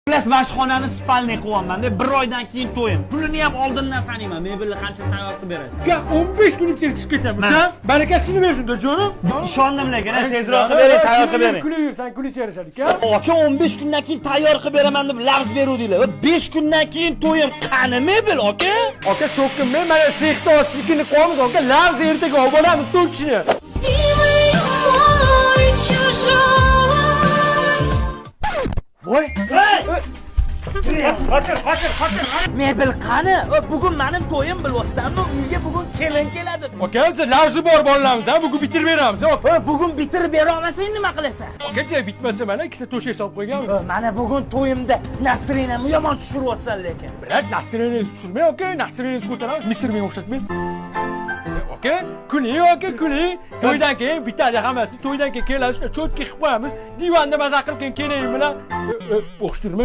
Xullas mashxonani spalniy qilyapman-da, bir oydan keyin to'yim. Pulini ham oldindan sanayman. Mebelni qancha tayyor qilib berasiz? 15 kunlik tekis ketamiz. Ha? Barakasini bersin jonim. Ishondim lekin, tezroq qilib bering, tayyor qilib bering. Kulaversan, kulish yarashadi. Aka 15 kundan keyin tayyor qilib beraman deb lafz beruvdinglar. 5 kundan keyin to'yim. Qani mebel, aka? Aka sho'kim, men mana sexda oslikini qo'yamiz, aka. Lavz ertaga olib olamiz 4 kishini. Voy! Qochir. Mebel qani? Bugun mening to'yim bilyapsanmi? Uyga bugun kelin keladi. Aka, biz lavzi bor bolalarimiz, ha, bugun bitirib beramiz. Bugun bitirib bera olmasang nima qilasan? Aka, bitmasa mana ikkita to'shak solib qo'yganmiz. Mana bugun to'yimda Nasrinamni yomon tushiryapsan lekin. Bilat, Nasrinani tushirmay, aka. Nasrinani ko'taramiz, Misr men o'xshatmay. Aka, kuling. To'ydan keyin bitadi hammasi. To'ydan keyin kelamiz, cho'tga qilib qo'yamiz. Divanda maza qilib keyin keling bilan o'xshtirmay.